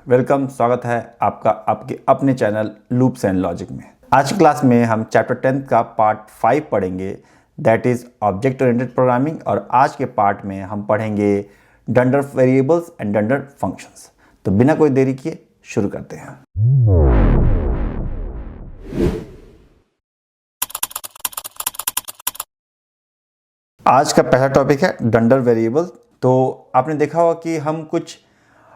Welcome, स्वागत है आपका आपके अपने चैनल लूप्स एंड लॉजिक में। आज की क्लास में हम चैप्टर 10 का पार्ट 5 पढ़ेंगे, that is object oriented programming. और आज के पार्ट में हम पढ़ेंगे डंडर वेरिएबल्स एंड डंडर फंक्शंस। तो बिना कोई देरी किए शुरू करते हैं। आज का पहला टॉपिक है डंडर वेरिएबल। तो आपने देखा होगा कि हम कुछ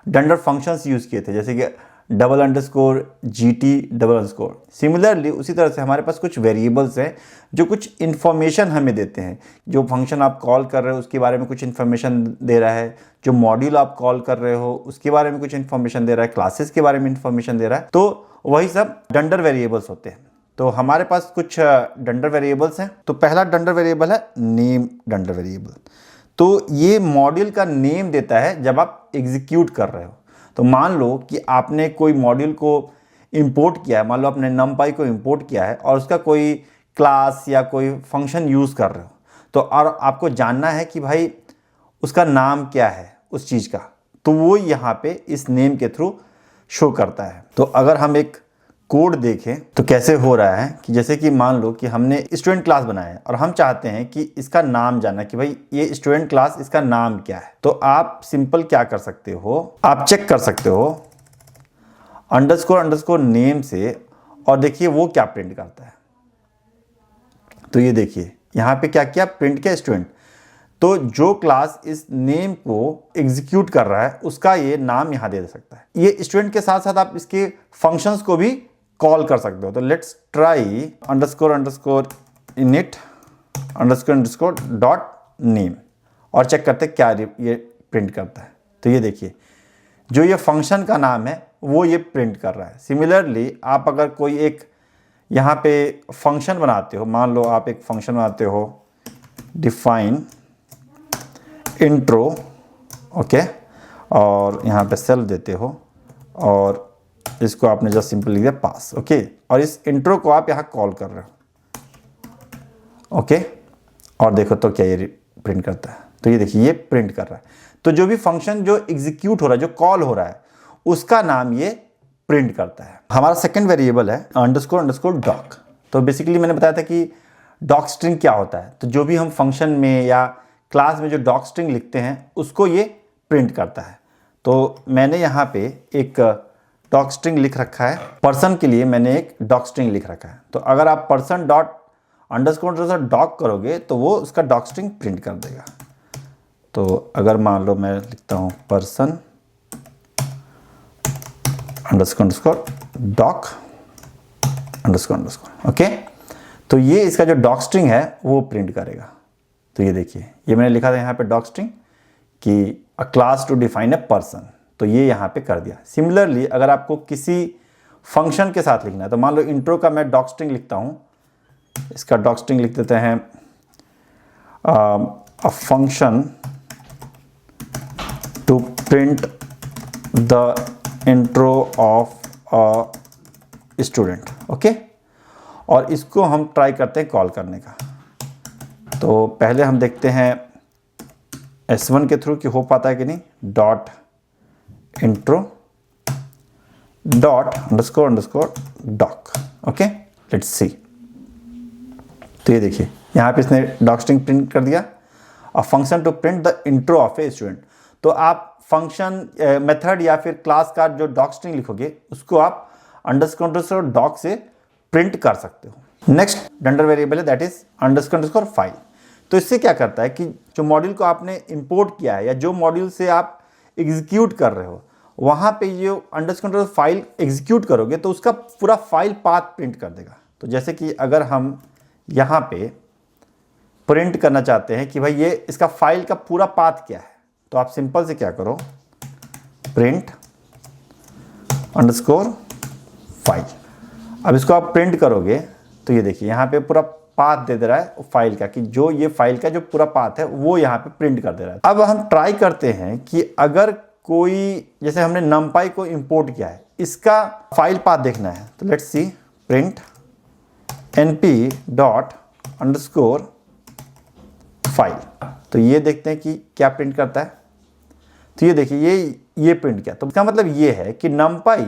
डंडर फंक्शंस यूज़ किए थे, जैसे कि double underscore, GT double underscore. Similarly उसी तरह से हमारे पास कुछ वेरिएबल्स हैं जो कुछ इन्फॉर्मेशन हमें देते हैं। जो फंक्शन आप कॉल कर रहे हो उसके बारे में कुछ इन्फॉर्मेशन दे रहा है, जो मॉड्यूल आप कॉल कर रहे हो उसके बारे में कुछ इन्फॉर्मेशन दे रहा है, क्लासेस के बारे में इन्फॉर्मेशन दे रहा है। तो वही सब डंडर वेरिएबल्स होते हैं। तो हमारे पास कुछ डंडर वेरिएबल्स हैं। तो पहला डंडर वेरिएबल है नेम डंडर वेरिएबल। तो ये मॉड्यूल का नेम देता है जब आप एग्जीक्यूट कर रहे हो। तो मान लो कि आपने कोई मॉड्यूल को इंपोर्ट किया है, मान लो आपने numpy को इंपोर्ट किया है और उसका कोई क्लास या कोई फंक्शन यूज़ कर रहे हो। तो और आपको जानना है कि भाई उसका नाम क्या है उस चीज़ का, तो वो यहाँ पे इस नेम के थ्रू शो करता है। तो अगर हम एक कोड देखें तो कैसे हो रहा है कि जैसे कि मान लो कि हमने स्टूडेंट क्लास बनाया है और हम चाहते हैं कि इसका नाम जानना कि भाई ये स्टूडेंट क्लास, इसका नाम क्या है। तो आप सिंपल क्या कर सकते हो, आप चेक कर सकते हो अंडरस्कोर अंडरस्कोर नेम से, और देखिए वो क्या प्रिंट करता है। तो ये देखिए यहाँ पे क्या किया, प्रिंट किया स्टूडेंट। तो जो क्लास इस नेम को एग्जीक्यूट कर रहा है उसका ये नाम यहाँ दे सकता है। ये स्टूडेंट के साथ साथ आप इसके फंक्शंस को भी कॉल कर सकते हो। तो let's try underscore underscore init underscore underscore dot name और चेक करते क्या ये प्रिंट करता है। तो ये देखिए जो ये फंक्शन का नाम है वो ये प्रिंट कर रहा है। सिमिलरली आप अगर कोई एक यहाँ पे फंक्शन बनाते हो, मान लो आप एक फंक्शन बनाते हो डिफाइन इंट्रो, ओके, और यहाँ पे सेल्फ देते हो और इसको आपने जस्ट सिंपल लिख दिया पास, ओके, और इस इंट्रो को आप यहाँ कॉल कर रहे हो, ओके, और देखो तो क्या ये प्रिंट करता है। तो ये देखिए ये प्रिंट कर रहा है। तो जो भी फंक्शन जो एग्जीक्यूट हो रहा है, जो कॉल हो रहा है, उसका नाम ये प्रिंट करता है। हमारा सेकेंड वेरिएबल है अंडरस्कोर अंडरस्कोर डॉक। तो बेसिकली मैंने बताया था कि डॉक स्ट्रिंग क्या होता है। तो जो भी हम फंक्शन में या क्लास में जो डॉक स्ट्रिंग लिखते हैं उसको ये प्रिंट करता है। तो मैंने यहाँ पे एक डॉक स्ट्रिंग लिख रखा है, पर्सन के लिए मैंने एक डॉक स्ट्रिंग लिख रखा है। तो अगर आप person dot underscore underscore doc करोगे तो वो उसका डॉक स्ट्रिंग प्रिंट कर देगा। तो अगर मान लो मैं लिखता हूँ person underscore underscore doc underscore underscore, okay, तो ये इसका जो डॉक स्ट्रिंग है वो प्रिंट करेगा। तो ये देखिए ये मैंने लिखा था यहाँ पे डॉक स्ट्रिंग कि a class to define a person, तो ये यहाँ पे कर दिया। सिमिलरली अगर आपको किसी फंक्शन के साथ लिखना है, तो मान लो इंट्रो का मैं डॉक स्ट्रिंग लिखता हूँ, इसका डॉक स्ट्रिंग लिख देते हैं a function to print the intro of a student, okay, और इसको हम ट्राई करते हैं कॉल करने का। तो पहले हम देखते हैं S1 के थ्रू कि हो पाता है कि नहीं। Dot intro dot underscore underscore doc, okay, let's see. तो ये देखिए यहाँ पे इसने डॉक स्ट्रिंग प्रिंट कर दिया, a function to print the intro of a student. तो आप फंक्शन मेथड या फिर क्लास का जो डॉक स्ट्रिंग लिखोगे उसको आप अंडरस्कोर अंडरस्कोर डॉक से प्रिंट कर सकते हो। नेक्स्ट डंडर वेरिएबल है that is underscore underscore file. तो इससे क्या करता है कि जो मॉड्यूल को आपने इंपोर्ट किया है या जो मॉड्यूल से आप एग्जीक्यूट कर रहे हो वहाँ पे जो अंडरस्कोर फाइल एग्जीक्यूट करोगे तो उसका पूरा फाइल पाथ प्रिंट कर देगा। तो जैसे कि अगर हम यहाँ पे प्रिंट करना चाहते हैं कि भाई ये इसका फाइल का पूरा पाथ क्या है, तो आप सिंपल से क्या करो, प्रिंट अंडरस्कोर फाइल। अब इसको आप प्रिंट करोगे तो ये देखिए यहाँ पे पूरा पाथ दे रहा है फाइल का, कि जो ये फाइल का जो पूरा पाथ है वो यहाँ पे प्रिंट कर दे रहा है। अब हम ट्राई करते हैं कि अगर कोई, जैसे हमने numpy को इंपोर्ट किया है, इसका फाइल पाथ देखना है। तो let's see print np dot underscore file. तो ये देखते हैं कि क्या प्रिंट करता है। तो ये देखिए ये प्रिंट किया। तो इसका मतलब ये है कि numpy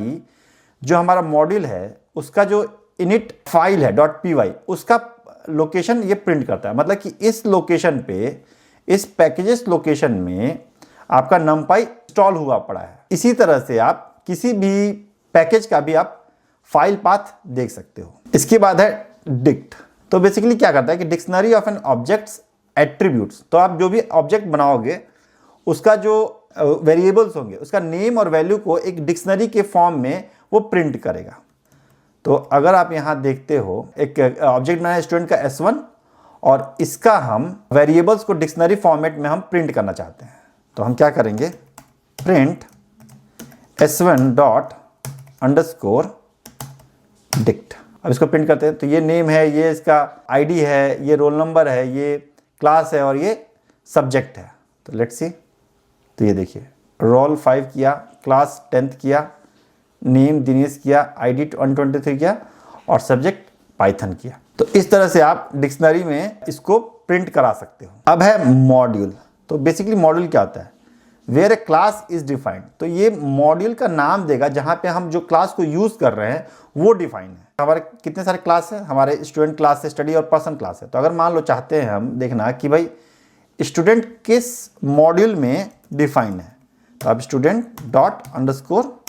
जो हमारा मॉड्यूल है उसका जो इनिट फाइल है .py उसका लोकेशन ये प्रिंट करता है। मतलब कि इस लोकेशन पे, इस पैकेजेस लोकेशन में आपका numpy इंस्टॉल हुआ पड़ा है। इसी तरह से आप किसी भी पैकेज का भी आप फाइल पाथ देख सकते हो। इसके बाद है डिक्ट। तो बेसिकली क्या करता है कि dictionary of an objects attributes. तो आप जो भी ऑब्जेक्ट बनाओगे उसका जो वेरिएबल्स होंगे उसका नेम और वैल्यू को एक डिक्शनरी के फॉर्म में वो प्रिंट करेगा। तो अगर आप यहाँ देखते हो एक ऑब्जेक्ट बनाया स्टूडेंट का S1 और इसका हम वेरिएबल्स को डिक्शनरी फॉर्मेट में हम प्रिंट करना चाहते हैं। तो हम क्या करेंगे, print S1 dot underscore dict. अब इसको प्रिंट करते हैं। तो ये नेम है, ये इसका आईडी है, ये रोल नंबर है, ये क्लास है और ये सब्जेक्ट है। तो लेट्स सी। तो ये देखिए रोल 5 किया, क्लास 10th किया, नेम दिनेश किया, आईडी 123 किया और सब्जेक्ट पाइथन किया। तो इस तरह से आप डिक्शनरी में इसको प्रिंट करा सकते हो। अब है मॉड्यूल। तो बेसिकली मॉड्यूल क्या होता है, where a class is defined. तो ये मॉड्यूल का नाम देगा जहां पे हम जो क्लास को यूज कर रहे हैं वो डिफाइन है। हमारे कितने सारे क्लास हैं, हमारे स्टूडेंट क्लास है, स्टडी और पर्सन क्लास है। तो अगर मान लो चाहते हैं हम देखना कि भाई स्टूडेंट किस मॉड्यूल में डिफाइन है, तो आप स्टूडेंट डॉट अंडरस्कोर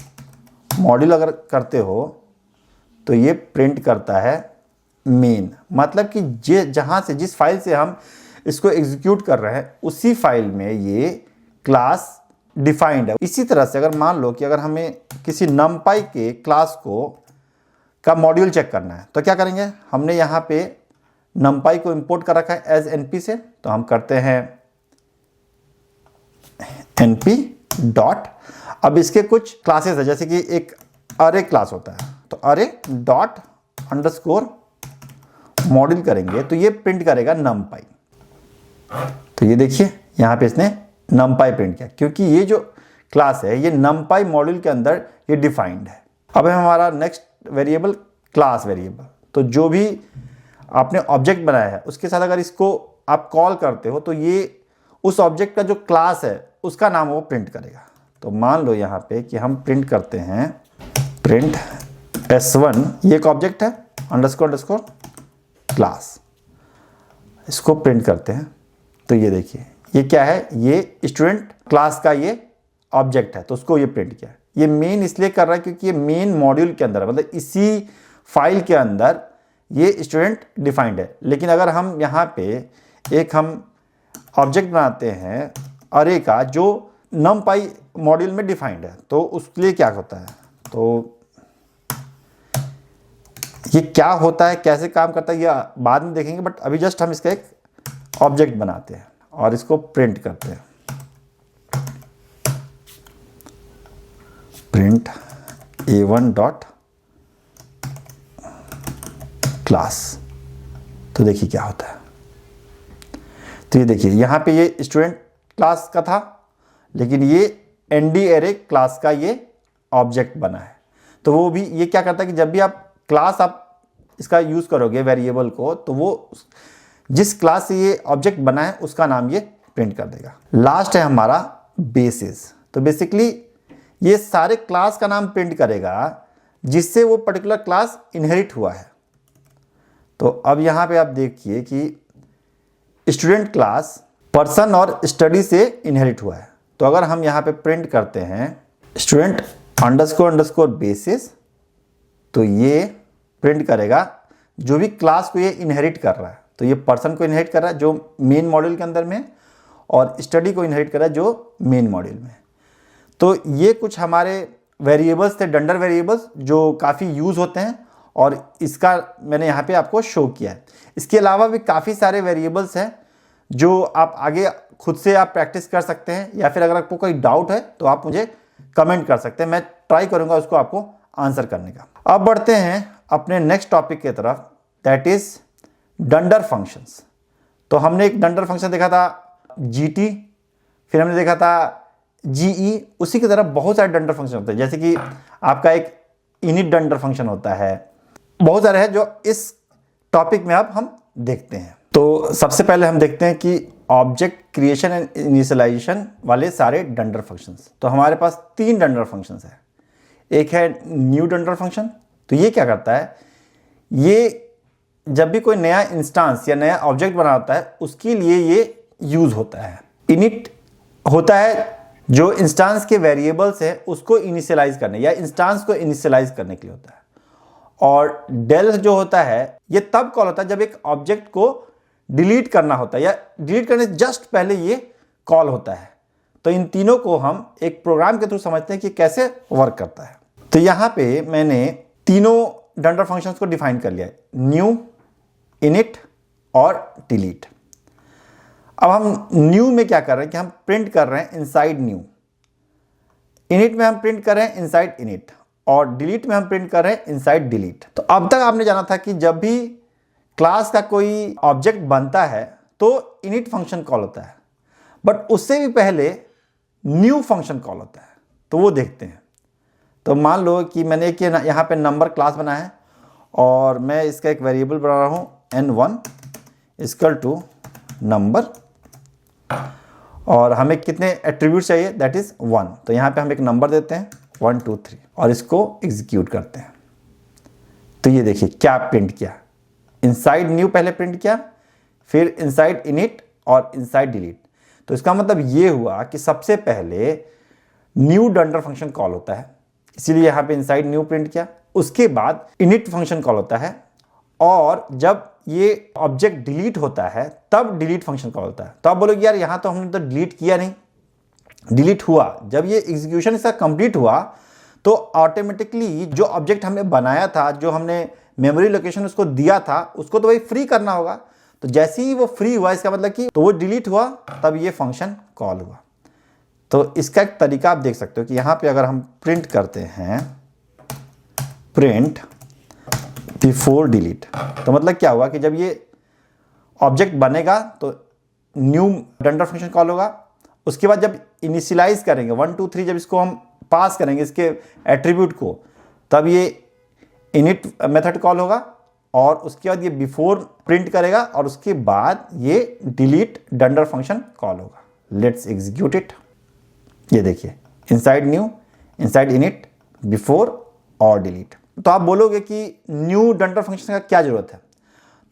मॉड्यूल अगर करते हो तो ये प्रिंट करता है मेन। मतलब कि जहां से जिस फाइल से हम इसको एग्जीक्यूट कर रहे हैं उसी फाइल में ये क्लास डिफाइंड है। इसी तरह से अगर मान लो कि अगर हमें किसी numpy के क्लास का मॉड्यूल चेक करना है तो क्या करेंगे, हमने यहाँ पे numpy को इंपोर्ट कर रखा है एज np से। तो हम करते हैं np डॉट। अब इसके कुछ क्लासेस है, जैसे कि एक अरे क्लास होता है, तो अरे डॉट अंडरस्कोर मॉड्यूल करेंगे तो ये प्रिंट करेगा numpy। तो ये देखिए यहाँ पे इसने numpy प्रिंट किया क्योंकि ये जो क्लास है ये numpy मॉड्यूल के अंदर ये डिफाइंड है। अब है हमारा नेक्स्ट वेरिएबल क्लास वेरिएबल। तो जो भी आपने ऑब्जेक्ट बनाया है उसके साथ अगर इसको आप कॉल करते हो तो ये उस ऑब्जेक्ट का जो क्लास है उसका नाम वो प्रिंट करेगा। तो मान लो यहाँ पे कि हम प्रिंट करते हैं प्रिंट S1, ये एक ऑब्जेक्ट है अंडरस्कोर अंडरस्कोर क्लास, इसको प्रिंट करते हैं। तो ये देखिए ये क्या है, ये स्टूडेंट क्लास का ये ऑब्जेक्ट है तो उसको ये प्रिंट किया। ये मेन इसलिए कर रहा है क्योंकि ये मेन मॉड्यूल के अंदर है, मतलब इसी फाइल के अंदर ये स्टूडेंट डिफाइंड है। लेकिन अगर हम यहाँ पे एक हम ऑब्जेक्ट बनाते हैं अरे का जो numpy मॉड्यूल में डिफाइंड है तो उसके लिए क्या होता है, तो ये क्या होता है, कैसे काम करता है ये बाद में देखेंगे। बट अभी जस्ट हम इसका एक ऑब्जेक्ट बनाते हैं और इसको प्रिंट करते हैं, प्रिंट A1 डॉट क्लास। तो देखिए क्या होता है। तो ये देखिए यहाँ पे ये स्टूडेंट क्लास का था लेकिन ये ND array क्लास का ये ऑब्जेक्ट बना है। तो वो भी ये क्या करता है कि जब भी आप क्लास आप इसका यूज करोगे वेरिएबल को तो वो जिस क्लास से ये ऑब्जेक्ट बना है उसका नाम ये प्रिंट कर देगा। लास्ट है हमारा बेसिस। तो बेसिकली ये सारे क्लास का नाम प्रिंट करेगा जिससे वो पर्टिकुलर क्लास इनहेरिट हुआ है। तो अब यहाँ पे आप देखिए कि स्टूडेंट क्लास पर्सन और स्टडी से इनहेरिट हुआ है। तो अगर हम यहाँ पे प्रिंट करते हैं स्टूडेंट अंडरस्कोर अंडरस्कोर बेसिस तो ये प्रिंट करेगा जो भी क्लास को ये इनहेरिट कर रहा है। तो ये पर्सन को इनहेरिट कर रहा है जो मेन मॉड्यूल के अंदर में और स्टडी को इनहेरिट कर रहा है जो मेन मॉड्यूल में। तो ये कुछ हमारे वेरिएबल्स थे, डंडर वेरिएबल्स, जो काफ़ी यूज़ होते हैं और इसका मैंने यहाँ पे आपको शो किया है। इसके अलावा भी काफ़ी सारे वेरिएबल्स हैं जो आप आगे खुद से आप प्रैक्टिस कर सकते हैं या फिर अगर आपको कोई डाउट है तो आप मुझे कमेंट कर सकते हैं, मैं ट्राई करूँगा उसको आपको आंसर करने का। अब बढ़ते हैं अपने नेक्स्ट टॉपिक की तरफ, दैट इज़ डंडर फंक्शंस। तो हमने एक डंडर फंक्शन देखा था GT, फिर हमने देखा था GE। उसी की तरह बहुत सारे डंडर फंक्शन होते हैं, जैसे कि आपका एक इनिट डंडर फंक्शन होता है, बहुत सारे हैं जो इस टॉपिक में अब हम देखते हैं। तो सबसे पहले हम देखते हैं कि ऑब्जेक्ट क्रिएशन एंड इनिशियलाइजेशन वाले सारे डंडर फंक्शंस। तो हमारे पास 3 डंडर फंक्शंस है। एक है न्यू डंडर फंक्शन, तो ये क्या करता है, ये जब भी कोई नया इंस्टांस या नया ऑब्जेक्ट बना होता है उसके लिए ये यूज होता है। इनिट होता है जो इंस्टांस के वेरिएबल्स है उसको इनिशियलाइज करने या इंस्टांस को इनिशियलाइज करने के लिए होता है। और डेल जो होता है ये तब कॉल होता है जब एक ऑब्जेक्ट को डिलीट करना होता है या डिलीट करने से जस्ट पहले ये कॉल होता है। तो इन तीनों को हम एक प्रोग्राम के थ्रू समझते हैं कि कैसे वर्क करता है। तो यहाँ पे मैंने तीनों डंडर फंक्शंस को डिफाइन कर लिया है, न्यू, इनिट और डिलीट। अब हम न्यू में क्या कर रहे हैं कि हम प्रिंट कर रहे हैं इनसाइड न्यू, इनिट में हम प्रिंट कर रहे हैं इनसाइड इनिट, और डिलीट में हम प्रिंट कर रहे हैं इनसाइड डिलीट। तो अब तक आपने जाना था कि जब भी क्लास का कोई ऑब्जेक्ट बनता है तो इनिट फंक्शन कॉल होता है, बट उससे भी पहले न्यू फंक्शन कॉल होता है। तो वो देखते हैं। तो मान लो कि मैंने एक यहाँ पे नंबर क्लास बनाया है और मैं इसका एक वेरिएबल बना रहा हूँ n1 इक्वल टू नंबर, और हमें कितने एट्रीब्यूट चाहिए, दैट इज 1। तो यहाँ पे हम एक नंबर देते हैं 1 2 3 और इसको एग्जीक्यूट करते हैं। तो ये देखिए क्या प्रिंट किया, इनसाइड न्यू पहले प्रिंट किया, फिर इनसाइड इनिट और इनसाइड डिलीट। तो इसका मतलब ये हुआ कि सबसे पहले न्यू डंडर फंक्शन कॉल होता है, इसीलिए यहाँ पे इनसाइड न्यू प्रिंट किया। उसके बाद इनिट फंक्शन कॉल होता है, और जब ये ऑब्जेक्ट डिलीट होता है तब डिलीट फंक्शन कॉल होता है। तो आप बोलोगे यार यहाँ तो हमने तो डिलीट किया नहीं, डिलीट हुआ जब ये एग्जीक्यूशन इसका कंप्लीट हुआ तो ऑटोमेटिकली जो ऑब्जेक्ट हमने बनाया था, जो हमने मेमोरी लोकेशन उसको दिया था, उसको तो भाई फ्री करना होगा। तो जैसे ही वो फ्री हुआ इसका मतलब कि तो वो डिलीट हुआ तब ये फंक्शन कॉल हुआ। तो इसका एक तरीका आप देख सकते हो कि यहाँ पे अगर हम प्रिंट करते हैं प्रिंट बिफोर डिलीट, तो मतलब क्या हुआ कि जब ये ऑब्जेक्ट बनेगा तो न्यू डंडर फंक्शन कॉल होगा। उसके बाद जब इनिशियलाइज करेंगे 1 2 3, जब इसको हम पास करेंगे इसके एट्रीब्यूट को, तब ये इनिट मेथड कॉल होगा, और उसके बाद ये बिफोर प्रिंट करेगा, और उसके बाद ये डिलीट डंडर फंक्शन कॉल होगा। Let's execute it. ये देखिए inside new, inside init, before और डिलीट। तो आप बोलोगे कि न्यू डंडर फंक्शन का क्या जरूरत है।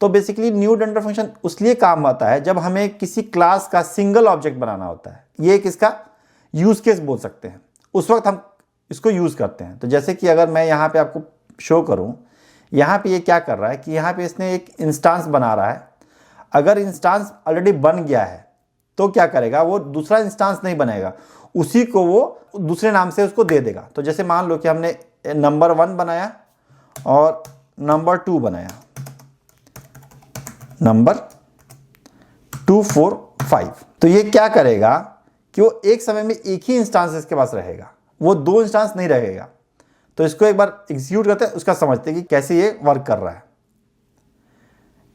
तो बेसिकली न्यू डंडर फंक्शन उसलिए काम आता है जब हमें किसी क्लास का सिंगल ऑब्जेक्ट बनाना होता है। ये एक इसका यूज केस बोल सकते हैं, उस वक्त हम इसको यूज करते हैं। तो जैसे कि अगर मैं यहाँ पे आपको शो करूँ, यहाँ पे ये क्या कर रहा है कि यहाँ पे इसने एक इंस्टांस बना रहा है। अगर इंस्टांस ऑलरेडी बन गया है तो क्या करेगा, वो दूसरा इंस्टांस नहीं बनेगा, उसी को वो दूसरे नाम से उसको दे देगा। तो जैसे मान लो कि हमने नंबर 1 बनाया और नंबर 2 बनाया, नंबर 2 4 5। तो ये क्या करेगा कि वो एक समय में एक ही इंस्टांस इसके पास रहेगा, वो 2 इंस्टांस नहीं रहेगा। तो इसको एक बार एग्जीक्यूट करते हैं, उसका समझते हैं कि कैसे ये वर्क कर रहा है।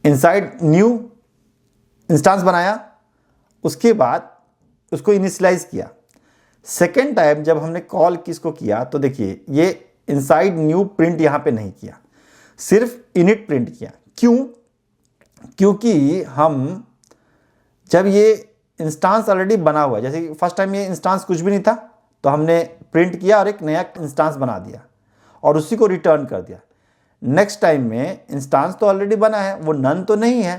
इनसाइड न्यू इंस्टांस बनाया, उसके बाद उसको इनिशियलाइज किया। सेकेंड टाइम जब हमने कॉल किसको किया तो देखिए ये इनसाइड न्यू प्रिंट यहाँ पे नहीं किया, सिर्फ इनिट प्रिंट किया। क्यों? क्योंकि हम जब ये इंस्टांस ऑलरेडी बना हुआ है, जैसे कि फर्स्ट टाइम ये इंस्टांस कुछ भी नहीं था तो हमने प्रिंट किया और एक नया इंस्टांस बना दिया और उसी को रिटर्न कर दिया। नेक्स्ट टाइम में इंस्टांस तो ऑलरेडी बना है, वो नन तो नहीं है,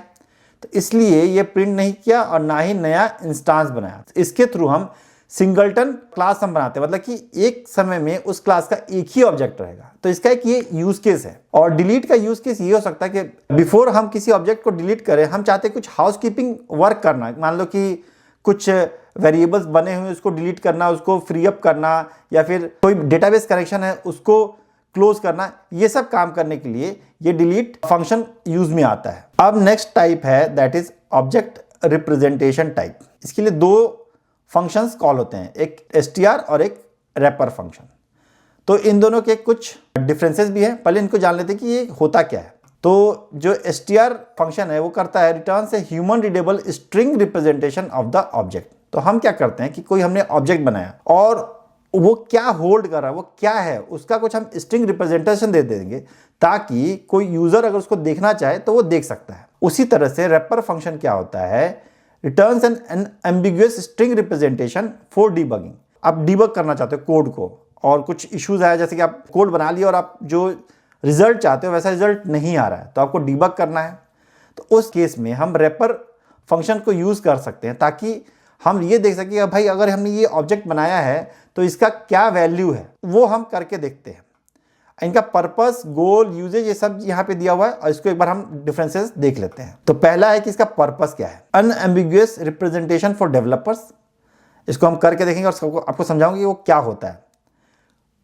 तो इसलिए ये प्रिंट नहीं किया और ना ही नया इंस्टांस बनाया। इसके थ्रू हम सिंगलटन क्लास हम बनाते हैं, मतलब कि एक समय में उस क्लास का एक ही ऑब्जेक्ट रहेगा। तो इसका एक ये यूज केस है। और डिलीट का यूज केस ये हो सकता है कि बिफोर हम किसी ऑब्जेक्ट को डिलीट करें, हम चाहते हैं कुछ हाउसकीपिंग वर्क करना। मान लो कि कुछ वेरिएबल्स बने हुए उसको डिलीट करना, उसको फ्री अप करना, या फिर कोई डेटाबेस कनेक्शन है उसको क्लोज करना, ये सब काम करने के लिए ये डिलीट फंक्शन यूज में आता है। अब नेक्स्ट टाइप है that is object representation type. इसके लिए 2 फंक्शंस कॉल होते हैं, एक str और एक रैपर फंक्शन। तो इन दोनों के कुछ डिफरेंसेस भी हैं, पहले इनको जान लेते हैं कि ये होता क्या है। तो जो str फंक्शन है वो करता है रिटर्न से human readable string representation of the object. तो हम क्या करते हैं कि कोई हमने ऑब्जेक्ट बनाया और वो क्या होल्ड कर रहा है, वो क्या है, उसका कुछ हम स्ट्रिंग रिप्रेजेंटेशन दे देंगे ताकि कोई यूजर अगर उसको देखना चाहे तो वो देख सकता है। उसी तरह से रैपर फंक्शन क्या होता है, returns an ambiguous string representation for debugging. आप डीबग करना चाहते हो कोड को और कुछ इश्यूज आया, जैसे कि आप कोड बना लिया और आप जो रिजल्ट चाहते हो वैसा रिजल्ट नहीं आ रहा है, तो आपको डीबग करना है। तो उस केस में हम रैपर फंक्शन को यूज़ कर सकते हैं ताकि हम ये देख सकें कि भाई अगर हमने ये ऑब्जेक्ट बनाया है तो इसका क्या वैल्यू है, वो हम करके देखते हैं। इनका पर्पस, गोल, यूजेज ये सब यहाँ पे दिया हुआ है और इसको एक बार हम डिफरेंसेस देख लेते हैं। तो पहला है कि इसका पर्पस क्या है, अनएम्बिगुअस रिप्रेजेंटेशन फॉर डेवलपर्स। इसको हम करके देखेंगे और आपको समझाऊंगी वो क्या होता है।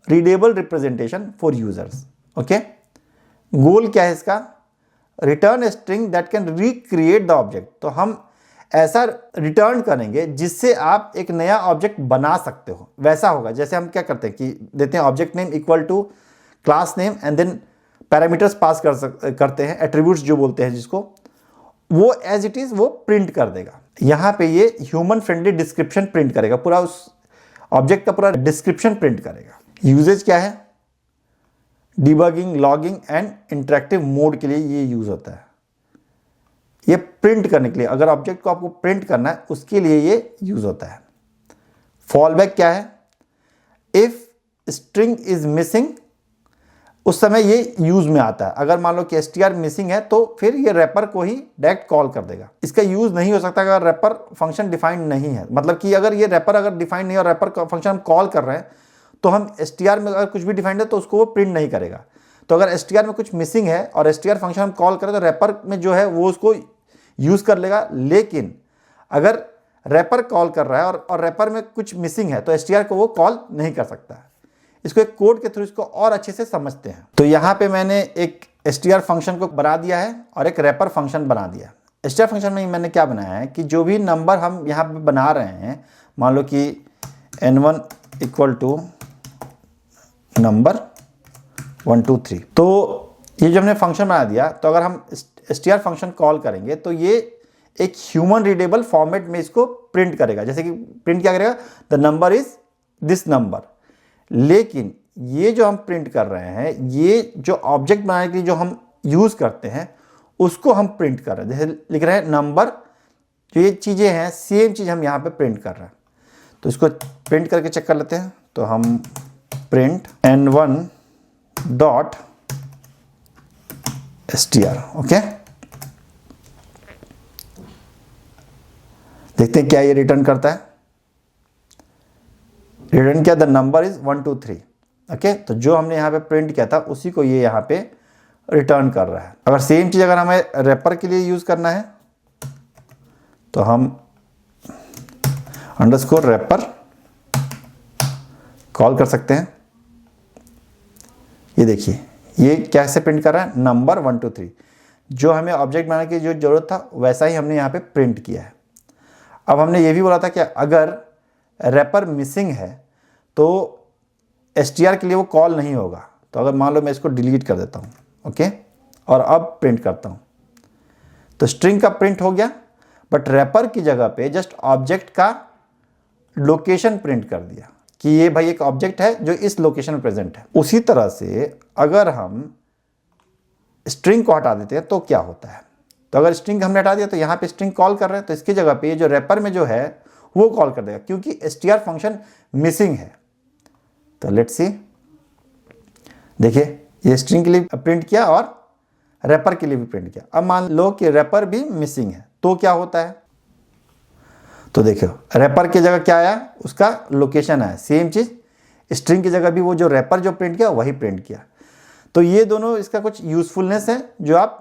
Readable representation for users. Okay, goal क्या है इसका, return string that can recreate the object. तो हम ऐसा रिटर्न करेंगे जिससे आप एक नया ऑब्जेक्ट बना सकते हो। वैसा होगा जैसे हम क्या करते हैं कि देते हैं object name equal to class name and then parameters pass करते हैं, एट्रीब्यूट्स जो बोलते हैं जिसको, वो एज इट इज़ वो प्रिंट कर देगा। यहाँ पे ये ह्यूमन फ्रेंडली डिस्क्रिप्शन प्रिंट करेगा, पूरा उस ऑब्जेक्ट का पूरा डिस्क्रिप्शन प्रिंट करेगा। यूजेज क्या है, debugging, logging and interactive mode के लिए ये यूज़ होता है। ये प्रिंट करने के लिए, अगर ऑब्जेक्ट को आपको प्रिंट करना है उसके लिए ये यूज़ होता है। फॉलबैक क्या है, इफ स्ट्रिंग इज मिसिंग, उस समय ये यूज में आता है। अगर मान लो कि str मिसिंग है तो फिर ये रैपर को ही डायरेक्ट कॉल कर देगा। इसका यूज नहीं हो सकता अगर रैपर फंक्शन डिफाइंड नहीं है, मतलब कि अगर ये रैपर अगर डिफाइंड नहीं है और रैपर फंक्शन हम कॉल कर रहे हैं तो हम str में अगर कुछ भी डिफाइंड है तो उसको वो प्रिंट नहीं करेगा। तो अगर str में कुछ मिसिंग है और str फंक्शन हम कॉल करें तो रैपर में जो है वो उसको यूज कर लेगा। लेकिन अगर रैपर कॉल कर रहा है और रैपर में कुछ मिसिंग है तो str को वो कॉल नहीं कर सकता है। इसको एक कोड के थ्रू इसको और अच्छे से समझते हैं। तो यहाँ पे मैंने एक str फंक्शन को बना दिया है और एक रैपर फंक्शन बना दिया। str फंक्शन में मैंने क्या बनाया है कि जो भी नंबर हम यहाँ पे बना रहे हैं, मान लो कि n1 इक्वल टू नंबर 1 2 3, तो ये जो हमने फंक्शन बना दिया, तो अगर हम str फंक्शन कॉल करेंगे तो ये एक ह्यूमन रीडेबल फॉर्मेट में इसको प्रिंट करेगा। जैसे कि प्रिंट क्या करेगा, the number is this number. लेकिन ये जो हम प्रिंट कर रहे हैं, ये जो ऑब्जेक्ट बनाने के लिए जो हम यूज करते हैं उसको हम प्रिंट कर रहे हैं। जैसे लिख रहे हैं नंबर, जो ये चीजें हैं सेम चीज हम यहाँ पे प्रिंट कर रहे हैं। तो इसको प्रिंट करके चेक कर लेते हैं। तो हम print n1 dot str, okay, देखते हैं क्या ये रिटर्न करता है। रिटर्न किया द नंबर इज 1 2 3, ओके। तो जो हमने यहाँ पे प्रिंट किया था उसी को ये यहाँ पे रिटर्न कर रहा है। अगर सेम चीज अगर हमें रैपर के लिए यूज करना है तो हम अंडरस्कोर रैपर कॉल कर सकते हैं। ये देखिए ये कैसे प्रिंट कर रहा है, नंबर 1 2 3। जो हमें ऑब्जेक्ट बनाने की जो जरूरत था वैसा ही हमने यहाँ पे प्रिंट किया है। अब हमने ये भी बोला था कि अगर रैपर मिसिंग है तो str के लिए वो कॉल नहीं होगा। तो अगर मान लो मैं इसको डिलीट कर देता हूँ, ओके, और अब प्रिंट करता हूँ, तो स्ट्रिंग का प्रिंट हो गया, बट रैपर की जगह पे जस्ट ऑब्जेक्ट का लोकेशन प्रिंट कर दिया कि ये भाई एक ऑब्जेक्ट है जो इस लोकेशन में प्रेजेंट है। उसी तरह से अगर हम स्ट्रिंग को हटा देते हैं तो क्या होता है, तो अगर स्ट्रिंग हमने हटा दिया तो यहाँ पे स्ट्रिंग कॉल कर रहे हैं, तो इसकी जगह पे ये जो रैपर में जो है वो कॉल कर देगा क्योंकि str फंक्शन मिसिंग है। तो लेट्स सी, देखिए ये स्ट्रिंग के लिए प्रिंट किया और रैपर के लिए भी प्रिंट किया। अब मान लो कि रैपर भी मिसिंग है तो क्या होता है, तो देखियो रैपर की जगह क्या आया, उसका लोकेशन आया। सेम चीज स्ट्रिंग की जगह भी वो जो रैपर जो प्रिंट किया वही प्रिंट किया। तो ये दोनों इसका कुछ यूजफुलनेस है जो आप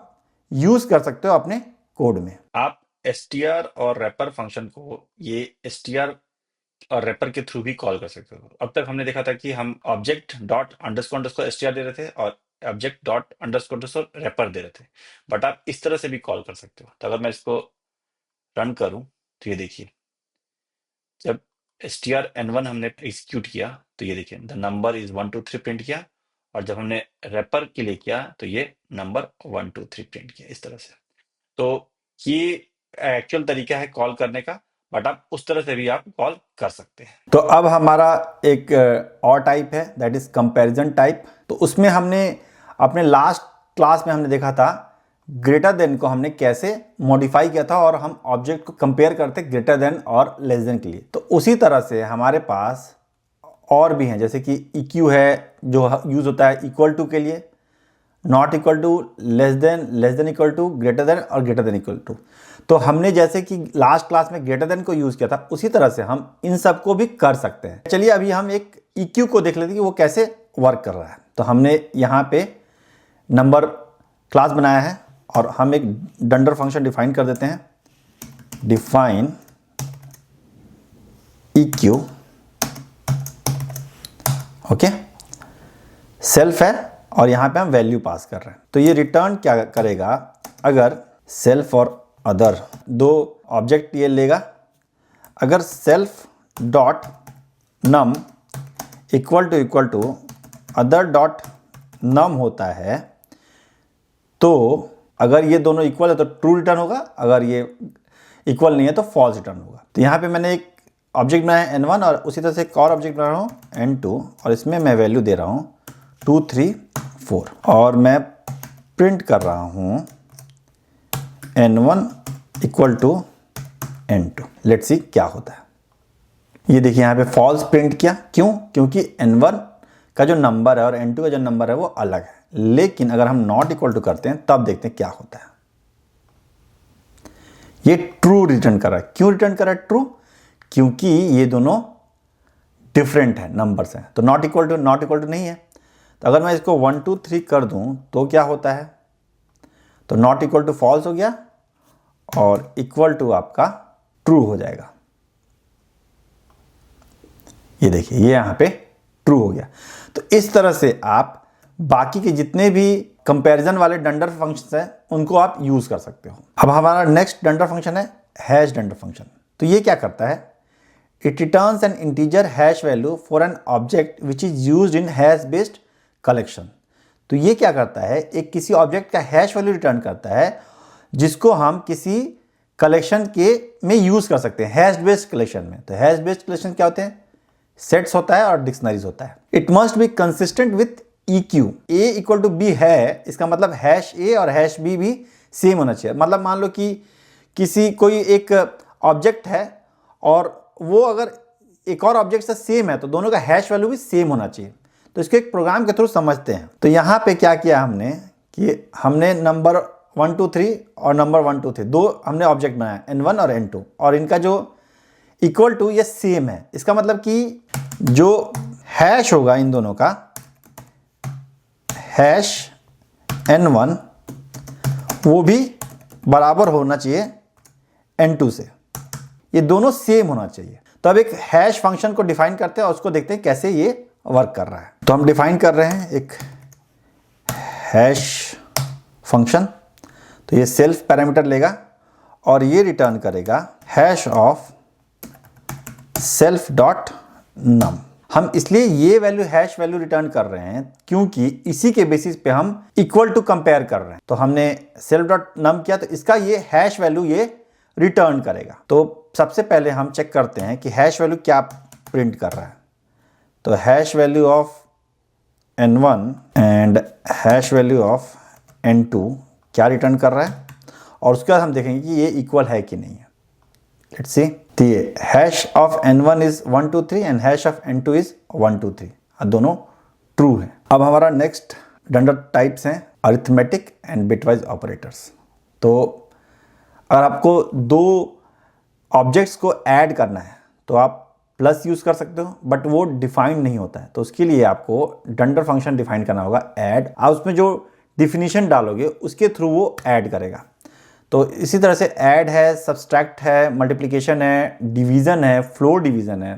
यूज कर सकते हो अपने कोड में। आप str और रैपर फंक्शन को ये str और रैपर के थ्रू भी कॉल कर सकते हो। अब तक हमने देखा था कि हम ऑब्जेक्ट डॉट अंडरस्कोर str दे रहे थे और ऑब्जेक्ट डॉट अंडरस्कोर रैपर दे रहे थे, बट आप इस तरह से भी कॉल कर सकते हो। तो अगर मैं इसको रन करूं तो ये देखिए, जब str n1 हमने एग्जीक्यूट किया तो ये देखिए द नंबर इज 1 2 3 प्रिंट किया, और जब हमने रैपर के लिए किया तो ये नंबर 1 2 3 प्रिंट किया इस तरह से। तो ये एक्चुअल तरीका है कॉल करने का, बट आप उस तरह से भी आप कॉल कर सकते हैं। तो अब हमारा एक और टाइप है, दैट इज कंपैरिजन टाइप। तो उसमें हमने अपने लास्ट क्लास में हमने देखा था ग्रेटर देन को हमने कैसे मॉडिफाई किया था और हम ऑब्जेक्ट को कंपेयर करते ग्रेटर देन और लेस देन के लिए। तो उसी तरह से हमारे पास और भी हैं, जैसे कि EQ है जो यूज़ होता है इक्वल टू के लिए, not equal to, less than equal to, greater than और ग्रेटर देन इक्वल टू। तो हमने जैसे कि लास्ट क्लास में ग्रेटर देन को यूज़ किया था, उसी तरह से हम इन सब को भी कर सकते हैं। चलिए अभी हम एक EQ को देख लेते हैं कि वो कैसे वर्क कर रहा है। तो हमने यहाँ पे नंबर क्लास बनाया है और हम एक डंडर फंक्शन डिफाइन कर देते हैं, डिफाइन EQ, ओके, सेल्फ है और यहाँ पे हम वैल्यू पास कर रहे हैं। तो ये रिटर्न क्या करेगा, अगर सेल्फ और अदर दो ऑब्जेक्ट ये लेगा, अगर self dot num equal to other dot num होता है, तो अगर ये दोनों इक्वल है तो ट्रू रिटर्न होगा, अगर ये इक्वल नहीं है तो फॉल्स रिटर्न होगा। तो यहाँ पे मैंने एक ऑब्जेक्ट बनाया है N1 और उसी तरह से एक और ऑब्जेक्ट बना रहा हूँ N2 और इसमें मैं वैल्यू दे रहा हूँ 2, 3, 4 और मैं प्रिंट कर रहा हूँ N1 equal to N2। Let's see क्या होता है। ये देखिए यहाँ पे फॉल्स प्रिंट किया, क्यों? क्योंकि N1 का जो नंबर है और N2 का जो नंबर है वो अलग है। लेकिन अगर हम नॉट इक्वल टू करते हैं तब देखते हैं क्या होता है। ये ट्रू रिटर्न कर रहा है। क्यों रिटर्न कर रहा है ट्रू? क्योंकि ये दोनों डिफरेंट है, नंबर्स हैं। तो नॉट इक्वल टू नहीं है। तो अगर मैं इसको 1, 2, 3 कर दूं तो क्या होता है, तो नॉट इक्वल टू फॉल्स हो गया और इक्वल टू आपका ट्रू हो जाएगा। ये देखिए ये यहां पे ट्रू हो गया। तो इस तरह से आप बाकी के जितने भी कंपैरिजन वाले डंडर फंक्शन हैं उनको आप यूज कर सकते हो। अब हमारा नेक्स्ट डंडर फंक्शन है हैश डंडर फंक्शन। तो ये क्या करता है, it returns N integer hash value for an object which is used in hash based collection. तो ये क्या करता है, एक किसी ऑब्जेक्ट का हैश वैल्यू रिटर्न करता है जिसको हम किसी कलेक्शन के में यूज कर सकते हैं, हैश बेस्ड कलेक्शन में। तो हैश बेस्ड कलेक्शन क्या होते हैं, सेट्स होता है और डिक्शनरीज होता है। It must be consistent with EQ। A equal to B है, इसका मतलब हैश A और हैश B भी सेम होना चाहिए। मतलब मान लो कि कोई एक ऑब्जेक्ट है और वो अगर एक और ऑब्जेक्ट से सेम है तो दोनों का हैश वैल्यू भी सेम होना चाहिए। तो इसको एक प्रोग्राम के थ्रू समझते हैं। तो यहाँ पे क्या किया हमने कि हमने नंबर 1, 2, 3 और नंबर 1, 2, 3 दो हमने ऑब्जेक्ट बनाया N1 और N2 और इनका जो इक्वल टू ये सेम है। इसका मतलब कि जो हैश होगा इन दोनों का, हैश N1 वो भी बराबर होना चाहिए N2 से, ये दोनों सेम होना चाहिए। तो अब एक हैश फंक्शन को डिफाइन करते हैं और उसको देखते हैं कैसे ये वर्क कर रहा है। तो हम डिफाइन कर रहे हैं एक हैश फंक्शन। तो ये सेल्फ पैरामीटर लेगा और ये रिटर्न करेगा हैश ऑफ सेल्फ डॉट नम। हम इसलिए ये वैल्यू हैश वैल्यू रिटर्न कर रहे हैं क्योंकि इसी के बेसिस पे हम इक्वल टू कंपेयर कर रहे हैं। तो हमने सेल्फ डॉट नम किया तो इसका ये हैश वैल्यू ये रिटर्न करेगा। तो सबसे पहले हम चेक करते हैं कि हैश वैल्यू क्या प्रिंट कर रहा है। तो hash value of N1 and hash value of N2 क्या रिटर्न कर रहा है और उसके बाद हम देखेंगे कि ये इक्वल है कि नहीं है। Let's see. तो ये hash of N1 is 1, 2, 3 and hash of N2 is 1, 2, 3, दोनों ट्रू है। अब हमारा नेक्स्ट डंडर टाइप्स हैं अरिथमेटिक एंड बिटवाइज ऑपरेटर्स। तो अगर आपको दो ऑब्जेक्ट्स को ऐड करना है तो आप प्लस यूज कर सकते हो, बट वो डिफाइंड नहीं होता है। तो उसके लिए आपको डंडर फंक्शन डिफाइन करना होगा ऐड। आप उसमें जो डिफिनीशन डालोगे उसके थ्रू वो ऐड करेगा। तो इसी तरह से ऐड है, सब्सट्रैक्ट है, मल्टीप्लिकेशन है, डिवीजन है, फ्लोर डिवीजन है,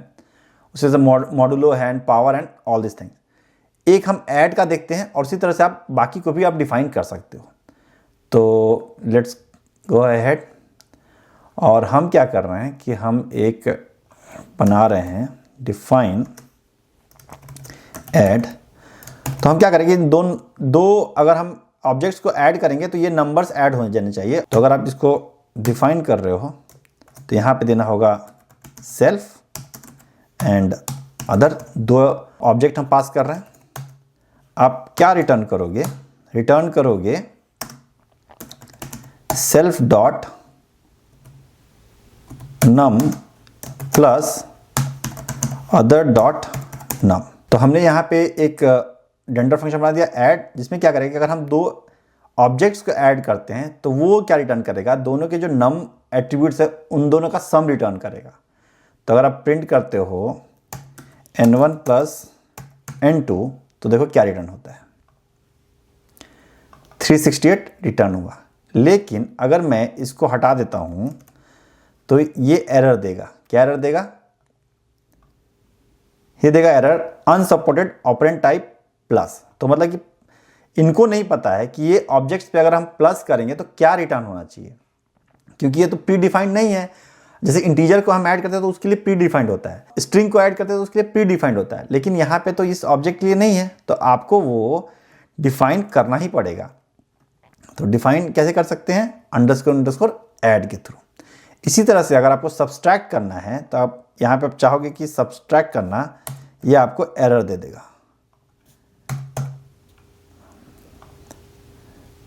उसे से मॉडुलो है, power and all this things. एक हम ऐड का देखते हैं और इसी तरह से आप बाकी को भी आप डिफाइन कर सकते हो। तो लेट्स गो अहेड। और हम क्या कर रहे हैं कि हम एक बना रहे हैं डिफाइन ऐड। तो हम क्या करेंगे, दो अगर हम ऑब्जेक्ट्स को ऐड करेंगे तो ये नंबर्स ऐड हो जाने चाहिए। तो अगर आप इसको डिफाइन कर रहे हो तो यहाँ पे देना होगा सेल्फ एंड अदर। दो ऑब्जेक्ट हम पास कर रहे हैं। आप क्या रिटर्न करोगे, रिटर्न करोगे self dot num plus other dot num. तो हमने यहाँ पे एक डंडर फंक्शन बना दिया ऐड, जिसमें क्या करेगा, अगर हम दो ऑब्जेक्ट्स को ऐड करते हैं तो वो क्या रिटर्न करेगा, दोनों के जो नम एट्रीब्यूट्स है उन दोनों का सम रिटर्न करेगा। तो अगर आप प्रिंट करते हो n1 प्लस n2 तो देखो क्या रिटर्न होता है, 368 रिटर्न हुआ। लेकिन अगर मैं इसको हटा देता हूं तो ये एरर देगा। क्या एरर देगा, ये देगा error unsupported operand type plus. तो मतलब कि इनको नहीं पता है कि ये ऑब्जेक्ट्स पे अगर हम प्लस करेंगे तो क्या रिटर्न होना चाहिए, क्योंकि ये तो प्री डिफाइंड नहीं है। जैसे इंटीजर को हम ऐड करते हैं तो उसके लिए प्री डिफाइंड होता है, स्ट्रिंग को ऐड करते हैं तो उसके लिए प्री डिफाइंड होता है, लेकिन यहाँ पे तो इस ऑब्जेक्ट के लिए नहीं है, तो आपको वो डिफाइन करना ही पड़ेगा। तो डिफाइन कैसे कर सकते हैं, अंडरस्कोर ऐड के थ्रू। इसी तरह से अगर आपको सब्सट्रैक्ट करना है तो आप यहाँ पे आप चाहोगे कि सब्सट्रैक्ट करना, ये आपको एरर दे देगा।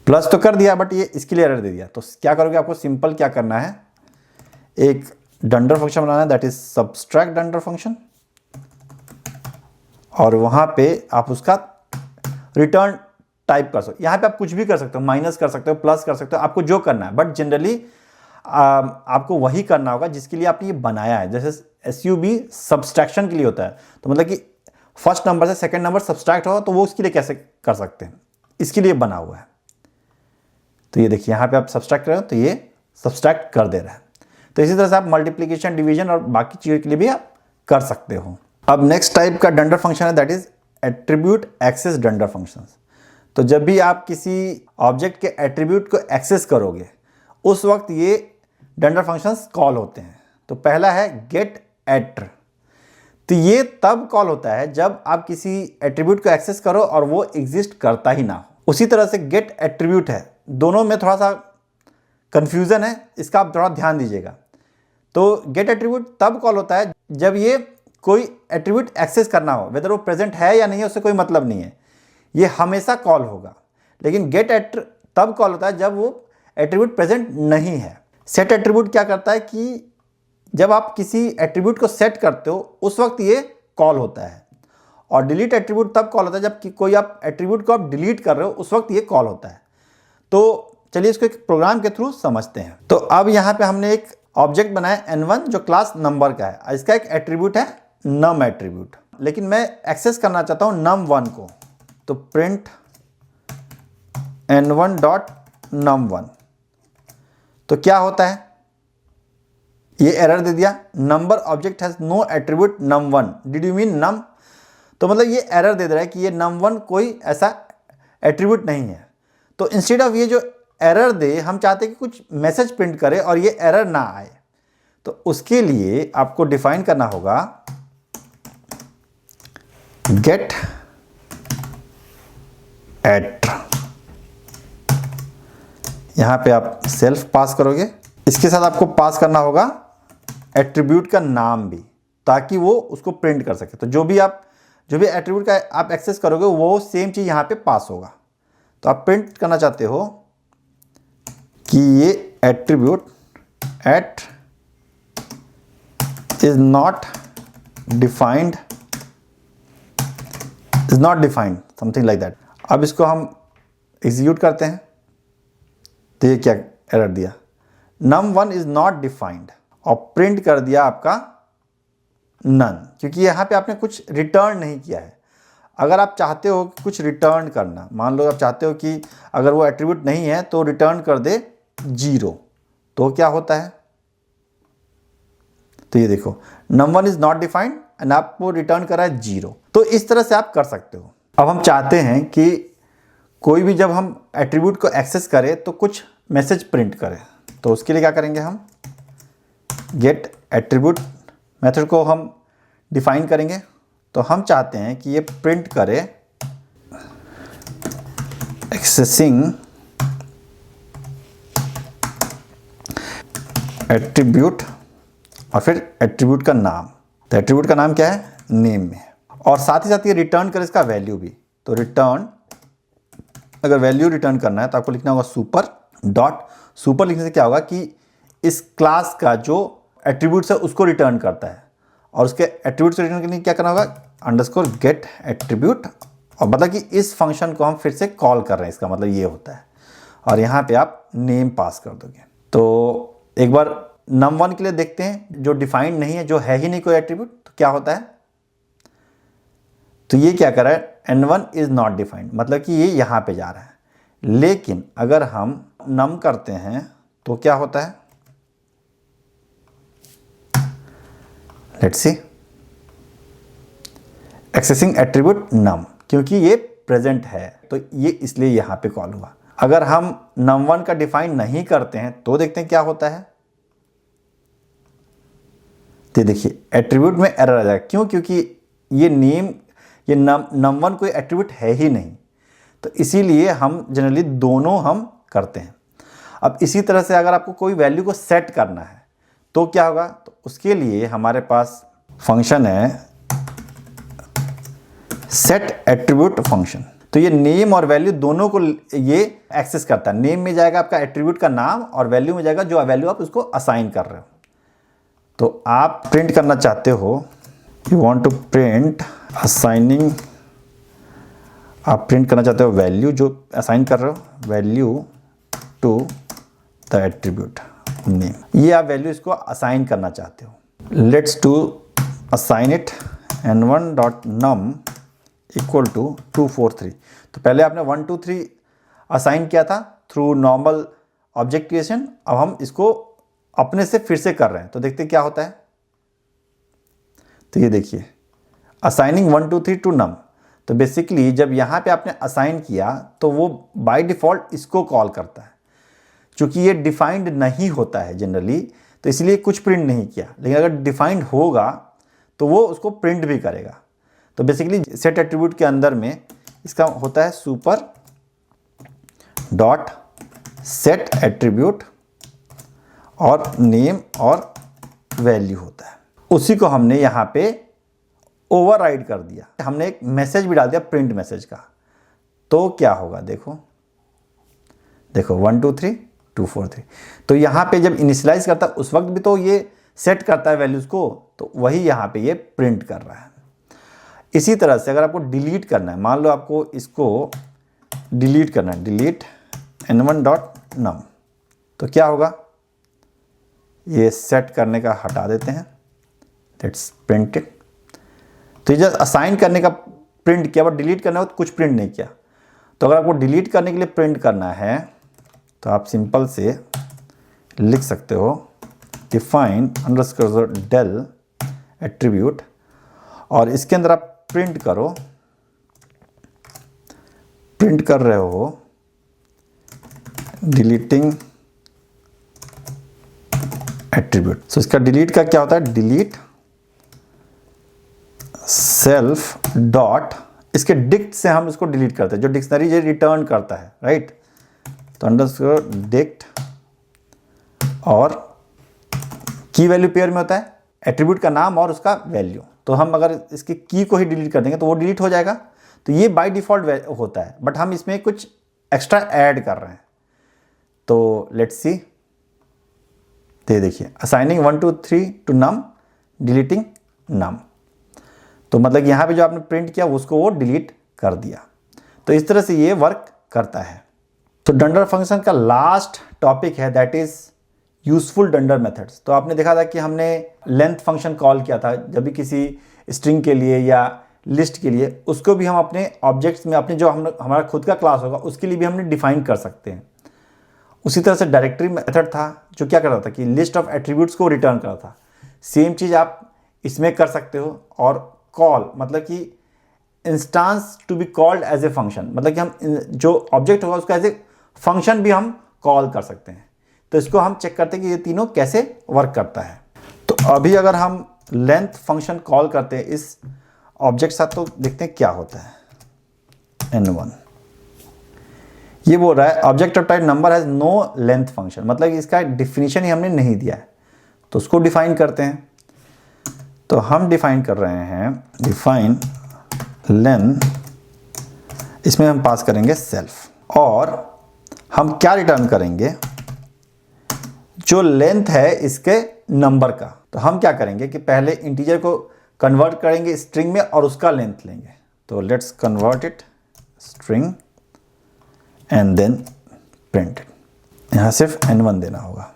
प्लस तो कर दिया बट ये इसके लिए एरर दे दिया। तो क्या करोगे, आपको सिंपल क्या करना है, एक डंडर फंक्शन बनाना है, दैट इज सब्सट्रैक्ट डंडर फंक्शन, और वहां पे आप उसका रिटर्न टाइप कर सकते हो। यहां पे आप कुछ भी कर सकते हो, माइनस कर सकते हो, प्लस कर सकते हो, आपको जो करना है, बट जनरली आपको वही करना होगा जिसके लिए आपने ये बनाया है। जैसे SUB सब्सट्रैक्शन के लिए होता है, तो मतलब कि फर्स्ट नंबर से सेकंड नंबर सब्सट्रैक्ट हो तो वो उसके लिए कैसे कर सकते हैं, इसके लिए बना हुआ है। तो ये देखिए यहाँ पे आप सब्सट्रैक्ट कर रहे हो तो ये सब्सट्रैक्ट कर दे रहा है। तो इसी तरह से आप मल्टीप्लिकेशन, डिवीजन और बाकी चीज़ों के लिए भी आप कर सकते हो। अब नेक्स्ट टाइप का डंडर फंक्शन है, that is attribute access dunder functions. तो जब भी आप किसी ऑब्जेक्ट के एट्रीब्यूट को एक्सेस करोगे उस वक्त ये डंडर फंक्शंस कॉल होते हैं। तो पहला है गेट एट्र। तो ये तब कॉल होता है जब आप किसी एट्रीब्यूट को एक्सेस करो और वो एग्जिस्ट करता ही ना हो। उसी तरह से गेट एट्रीब्यूट है, दोनों में थोड़ा सा कंफ्यूजन है, इसका आप थोड़ा ध्यान दीजिएगा। तो गेट एट्रीब्यूट तब कॉल होता है जब ये कोई एट्रीब्यूट एक्सेस करना हो, वेदर वो प्रेजेंट है या नहीं है उससे कोई मतलब नहीं है, ये हमेशा कॉल होगा। लेकिन गेट एट्र तब कॉल होता है जब वो एट्रीब्यूट प्रेजेंट नहीं है। सेट एट्रीब्यूट क्या करता है कि जब आप किसी एट्रीब्यूट को सेट करते हो उस वक्त ये कॉल होता है, और डिलीट एट्रीब्यूट तब कॉल होता है जब कोई आप एट्रीब्यूट को आप डिलीट कर रहे हो, उस वक्त ये कॉल होता है। तो चलिए इसको एक प्रोग्राम के थ्रू समझते हैं। तो अब यहाँ पे हमने एक ऑब्जेक्ट बनाया n1 जो क्लास नंबर का है, इसका एक एट्रीब्यूट है num एट्रीब्यूट, लेकिन मैं एक्सेस करना चाहता हूँ num1 को। तो प्रिंट n1 डॉट num1। तो क्या होता है, ये एरर दे दिया, number object has no attribute num1, did you mean num। तो मतलब ये एरर दे रहा है कि ये num1 कोई ऐसा एट्रीब्यूट नहीं है। तो इंस्टेड ऑफ ये जो एरर दे, हम चाहते हैं कि कुछ मैसेज प्रिंट करे और ये एरर ना आए। तो उसके लिए आपको डिफाइन करना होगा गेट एट्र। यहां पे आप सेल्फ पास करोगे, इसके साथ आपको पास करना होगा एट्रीब्यूट का नाम भी, ताकि वो उसको प्रिंट कर सके। तो जो भी एट्रीब्यूट का आप एक्सेस करोगे वो सेम चीज यहां पे पास होगा। तो आप प्रिंट करना चाहते हो कि ये attribute at is not defined something like that. अब इसको हम एग्जीक्यूट करते हैं तो ये क्या एरर दिया, num1 इज नॉट डिफाइंड, और प्रिंट कर दिया आपका नन, क्योंकि यहाँ पे आपने कुछ रिटर्न नहीं किया है। अगर आप चाहते हो कि कुछ रिटर्न करना, मान लो आप चाहते हो कि अगर वो एट्रीब्यूट नहीं है तो रिटर्न कर दे 0, तो क्या होता है, तो ये देखो num1 is not defined and आपको रिटर्न कर रहा है 0। तो इस तरह से आप कर सकते हो। अब हम चाहते हैं कि कोई भी जब हम एट्रीब्यूट को एक्सेस करें तो कुछ मैसेज प्रिंट करें। तो उसके लिए क्या करेंगे, हम गेट एट्रीब्यूट मेथड को हम डिफाइन करेंगे। तो हम चाहते हैं कि ये प्रिंट करे एक्सेसिंग एट्रीब्यूट और फिर एट्रीब्यूट का नाम। तो एट्रीब्यूट का नाम क्या है, नेम में, और साथ ही साथ ये रिटर्न करे इसका वैल्यू भी। तो रिटर्न, अगर वैल्यू रिटर्न करना है तो आपको लिखना होगा सुपर डॉट सुपर लिखने से क्या होगा कि इस क्लास का जो एट्रीब्यूट्स है उसको रिटर्न करता है, और उसके एट्रीब्यूट्स रिटर्न करने के लिए क्या करना होगा, अंडरस्कोर गेट एट्रीब्यूट, और मतलब कि इस फंक्शन को हम फिर से कॉल कर रहे हैं, इसका मतलब ये होता है। और यहाँ पे आप नेम पास कर दोगे। तो एक बार num1 के लिए देखते हैं, जो डिफाइंड नहीं है, जो है ही नहीं कोई एट्रीब्यूट, तो क्या होता है। तो ये क्या कर रहा है, n1 इज नॉट डिफाइंड, मतलब कि ये यहाँ पे जा रहा है। लेकिन अगर हम num करते हैं तो क्या होता है, let's see, accessing attribute num, क्योंकि ये प्रेजेंट है तो ये इसलिए यहाँ पे कॉल हुआ। अगर हम num1 का डिफाइन नहीं करते हैं तो देखते हैं क्या होता है। तो देखिए एट्रीब्यूट में एरर आ जाएगा, क्यों, क्योंकि ये नेम, ये num1 कोई एट्रीब्यूट है ही नहीं, तो इसीलिए हम जनरली दोनों हम करते हैं। अब इसी तरह से अगर आपको कोई वैल्यू को सेट करना है तो क्या होगा, तो उसके लिए हमारे पास फंक्शन है सेट एट्रीब्यूट फंक्शन। तो ये नेम और वैल्यू दोनों को ये एक्सेस करता है। नेम में जाएगा आपका एट्रीब्यूट का नाम, और वैल्यू में जाएगा जो वैल्यू आप उसको असाइन कर रहे हो। तो आप प्रिंट करना चाहते हो, you want to print assigning, आप प्रिंट करना चाहते हो वैल्यू जो असाइन कर रहे हो, value to the attribute name, ये आप वैल्यू इसको असाइन करना चाहते हो। Let's to assign it n1.num equal to 243। तो पहले आपने 1 2 3 असाइन किया था थ्रू नॉर्मल ऑब्जेक्ट क्रिएशन, अब हम इसको अपने से फिर से कर रहे हैं, तो देखते हैं क्या होता है। तो ये देखिए असाइनिंग 1 2 3 टू num, तो बेसिकली जब यहाँ पे आपने असाइन किया तो वो बाय डिफ़ॉल्ट इसको कॉल करता है। चूँकि ये डिफाइंड नहीं होता है जनरली, तो इसलिए कुछ प्रिंट नहीं किया, लेकिन अगर डिफाइंड होगा तो वो उसको प्रिंट भी करेगा। तो बेसिकली सेट एट्रीब्यूट के अंदर में इसका होता है सुपर डॉट सेट एट्रीब्यूट और नेम और वैल्यू होता है, उसी को हमने यहाँ पे ओवरराइड कर दिया। हमने एक मैसेज भी डाल दिया प्रिंट मैसेज का, तो क्या होगा, देखो 1 2 3 2 4 3। तो यहाँ पे जब इनिशियलाइज करता है उस वक्त भी तो ये सेट करता है वैल्यूज़ को, तो वही यहाँ पे ये प्रिंट कर रहा है। इसी तरह से अगर आपको डिलीट करना है, मान लो आपको इसको डिलीट करना है, डिलीट n1.num, तो क्या होगा, ये सेट करने का हटा देते हैं, लेट्स प्रिंट इट। तो ये जस्ट असाइन करने का प्रिंट किया, बट डिलीट करना हो तो कुछ प्रिंट नहीं किया। तो अगर आपको डिलीट करने के लिए प्रिंट करना है तो आप सिंपल से लिख सकते हो डिफाइन अंडरस्कोर डेल एट्रीब्यूट, और इसके अंदर आप प्रिंट करो, प्रिंट कर रहे हो डिलीटिंग एट्रीब्यूट। सो इसका डिलीट का क्या होता है, डिलीट सेल्फ डॉट, इसके डिक्ट से हम इसको डिलीट करते हैं, जो डिक्शनरी जो रिटर्न करता है, राइट। तो अंडरस्कोर डिक्ट, और की वैल्यू पेयर में होता है एट्रीब्यूट का नाम और उसका वैल्यू। तो हम अगर इसके की को ही डिलीट कर देंगे तो वो डिलीट हो जाएगा। तो ये बाय डिफ़ॉल्ट होता है, बट हम इसमें कुछ एक्स्ट्रा ऐड कर रहे हैं। तो लेट्स सी, ये देखिए assigning 1 2 3 to num, deleting num, तो मतलब यहाँ पे जो आपने प्रिंट किया उसको वो डिलीट कर दिया। तो इस तरह से ये वर्क करता है। तो डंडर फंक्शन का लास्ट टॉपिक है, दैट इज यूजफुल डंडर मेथड्स। तो आपने देखा था कि हमने लेंथ फंक्शन कॉल किया था जब भी किसी स्ट्रिंग के लिए या लिस्ट के लिए, उसको भी हम अपने ऑब्जेक्ट्स में, अपने जो हमारा खुद का क्लास होगा उसके लिए भी हमने डिफाइन कर सकते हैं। उसी तरह से डायरेक्टरी मेथड था जो क्या करता था कि लिस्ट ऑफ एट्रीब्यूट्स को रिटर्न करता था। सेम चीज़ आप इसमें कर सकते हो। और कॉल मतलब कि instance to be called as a function, मतलब कि हम जो ऑब्जेक्ट होगा उसको एज ए फंक्शन भी हम कॉल कर सकते हैं। तो इसको हम चेक करते हैं कि ये तीनों कैसे वर्क करता है। तो अभी अगर हम लेंथ फंक्शन कॉल करते हैं इस ऑब्जेक्ट साथ, तो देखते हैं क्या होता है। n1 ये बोल रहा है object of type number has no length function, मतलब इसका डिफिनीशन ही हमने नहीं दिया है। तो उसको डिफाइन करते हैं। तो हम डिफाइन कर रहे हैं डिफाइन लेन, इसमें हम पास करेंगे सेल्फ, और हम क्या रिटर्न करेंगे, जो लेंथ है इसके नंबर का। तो हम क्या करेंगे कि पहले इंटीजर को कन्वर्ट करेंगे स्ट्रिंग में और उसका लेंथ लेंगे। तो let's convert it string and then print. यहाँ सिर्फ n1 देना होगा।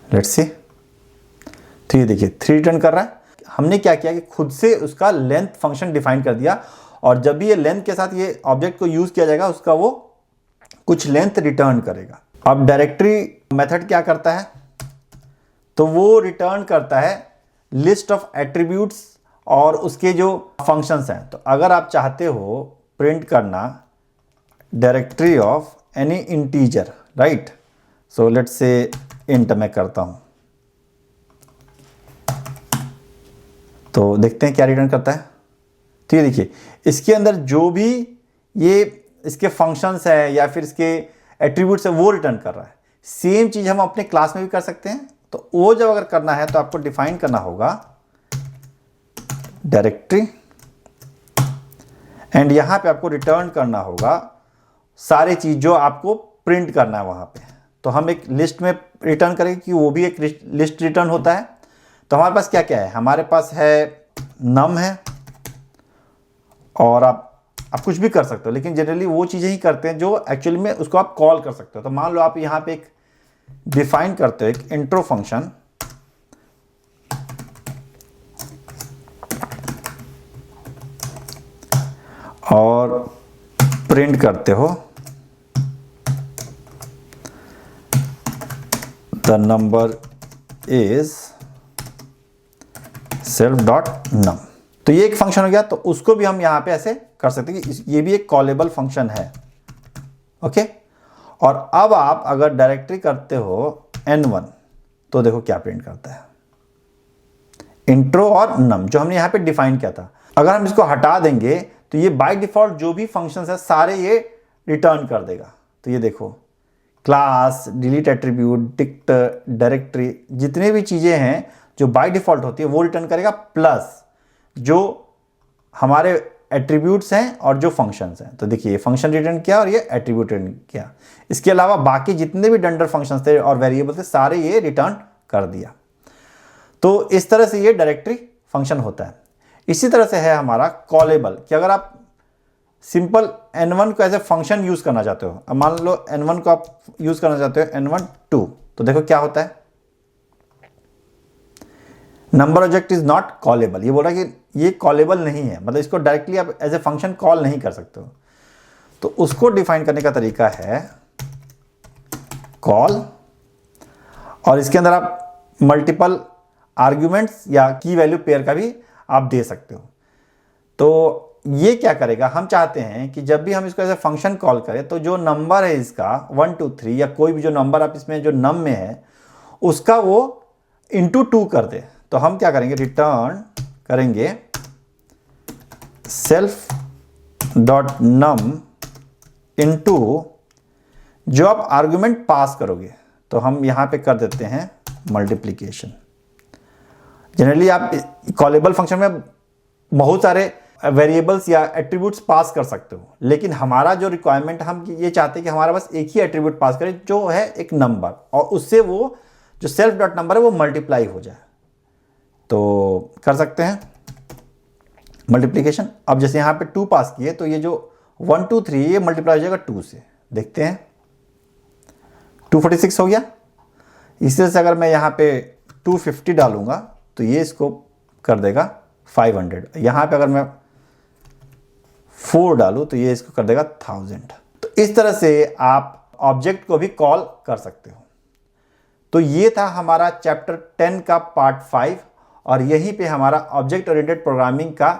लेट्स सी, तो ये देखिए 3 रिटर्न कर रहा है। हमने क्या किया कि खुद से उसका लेंथ फंक्शन डिफाइन कर दिया, और जब भी ये लेंथ के साथ ये ऑब्जेक्ट को यूज किया जाएगा उसका वो कुछ लेंथ रिटर्न करेगा। अब डायरेक्टरी मेथड क्या करता है, तो वो रिटर्न करता है लिस्ट ऑफ एट्रीब्यूट्स और उसके जो फंक्शंस हैं। तो अगर आप चाहते हो प्रिंट करना directory of any integer, right, so let's say int मैं करता हूं, तो देखते हैं क्या रिटर्न करता है। तो ये देखिए इसके अंदर जो भी ये इसके फंक्शंस है या फिर इसके एट्रीब्यूट्स है वो रिटर्न कर रहा है। सेम चीज हम अपने क्लास में भी कर सकते हैं। तो वो जब अगर करना है तो आपको डिफाइन करना होगा डायरेक्टरी, एंड यहां पे आपको रिटर्न करना होगा सारी चीज जो आपको प्रिंट करना है वहां पे। तो हम एक लिस्ट में रिटर्न करेंगे कि वो भी एक लिस्ट रिटर्न होता है। तो हमारे पास क्या क्या है, हमारे पास है नम है, और आप कुछ भी कर सकते हो, लेकिन जनरली वो चीजें ही करते हैं जो एक्चुअली में उसको आप कॉल कर सकते हो। तो मान लो आप यहां पे एक डिफाइन करते हो एक इंट्रो फंक्शन, और प्रिंट करते हो the number is self dot num. तो ये एक फंक्शन हो गया। तो उसको भी हम यहां पे ऐसे कर सकते हैं कि ये भी एक कॉलेबल फंक्शन है। ओके, और अब आप अगर डायरेक्टरी करते हो n1, तो देखो क्या प्रिंट करता है, इंट्रो और नम जो हमने यहां पे डिफाइन किया था। अगर हम इसको हटा देंगे तो ये बाय डिफॉल्ट जो भी फंक्शंस है सारे ये रिटर्न कर देगा। तो ये देखो class, delete attribute, dict, directory, जितने भी चीजें हैं जो बाय डिफॉल्ट होती है वो रिटर्न करेगा, प्लस जो हमारे एट्रीब्यूट्स हैं और जो फंक्शंस हैं। तो देखिए ये फंक्शन रिटर्न किया और ये एट्रीब्यूट रिटर्न किया। इसके अलावा बाकी जितने भी डंडर फंक्शंस थे और वेरिएबल थे सारे ये रिटर्न कर दिया। तो इस तरह से ये डायरेक्टरी फंक्शन होता है। इसी तरह से है हमारा कॉलेबल, कि अगर आप सिंपल n1 को एज ए फंक्शन यूज करना चाहते हो, अब मान लो n1 को आप यूज करना चाहते हो n1 2, तो देखो क्या होता है, number object is not callable. ये बोल रहा है कि ये कॉलेबल नहीं है, मतलब इसको डायरेक्टली आप एज ए फंक्शन कॉल नहीं कर सकते हो। तो उसको डिफाइन करने का तरीका है कॉल, और इसके अंदर आप मल्टीपल आर्ग्यूमेंट्स या की वैल्यू पेयर का भी आप दे सकते हो। तो ये क्या करेगा, हम चाहते हैं कि जब भी हम इसको एज ए फंक्शन कॉल करें तो जो नंबर है इसका 1 2 3 या कोई भी जो नंबर आप इसमें जो नम में है उसका वो इंटू 2 कर दे। तो हम क्या करेंगे, रिटर्न करेंगे सेल्फ डॉट नम इंटू जो आप आर्गुमेंट पास करोगे। तो हम यहां पे कर देते हैं मल्टीप्लीकेशन। जनरली आप कॉलेबल फंक्शन में बहुत सारे वेरिएबल्स या एट्रीब्यूट्स पास कर सकते हो, लेकिन हमारा जो रिक्वायरमेंट हम ये चाहते हैं कि हमारा बस एक ही एट्रीब्यूट पास करे जो है एक नंबर, और उससे वो जो सेल्फ डॉट नंबर है वो मल्टीप्लाई हो जाए। तो कर सकते हैं मल्टीप्लीकेशन। अब जैसे यहाँ पे 2 पास किए तो ये जो 1 2 3 ये मल्टीप्लाई हो जाएगा 2 से। देखते हैं 246 हो गया। इसी तरह से अगर मैं यहाँ पे 250 डालूंगा तो ये इसको कर देगा 500। यहाँ पे अगर मैं 4 डालूं तो ये इसको कर देगा 1000। तो इस तरह से आप ऑब्जेक्ट को भी कॉल कर सकते हो। तो ये था हमारा चैप्टर 10 का पार्ट 5, और यहीं पे हमारा ऑब्जेक्ट ओरिएंटेड प्रोग्रामिंग का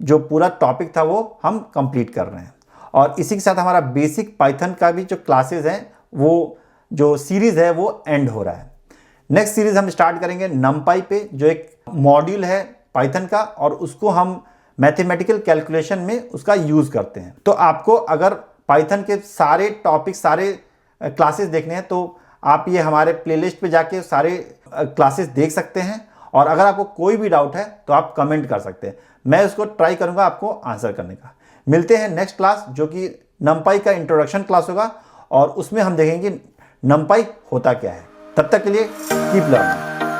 जो पूरा टॉपिक था वो हम कंप्लीट कर रहे हैं। और इसी के साथ हमारा बेसिक पाइथन का भी जो क्लासेस हैं वो जो सीरीज है वो एंड हो रहा है। नेक्स्ट सीरीज हम स्टार्ट करेंगे नमपाई पे, जो एक मॉड्यूल है पाइथन का, और उसको हम मैथमेटिकल कैलकुलेशन में उसका यूज करते हैं। तो आपको अगर पाइथन के सारे टॉपिक, सारे क्लासेस देखने हैं तो आप ये हमारे प्लेलिस्ट पे जाके सारे क्लासेस देख सकते हैं। और अगर आपको कोई भी डाउट है तो आप कमेंट कर सकते हैं, मैं उसको ट्राई करूंगा आपको आंसर करने का। मिलते हैं नेक्स्ट क्लास जो कि नमपाई का इंट्रोडक्शन क्लास होगा, और उसमें हम देखेंगे numpy होता क्या है। तब तक के लिए कीप लर्निंग।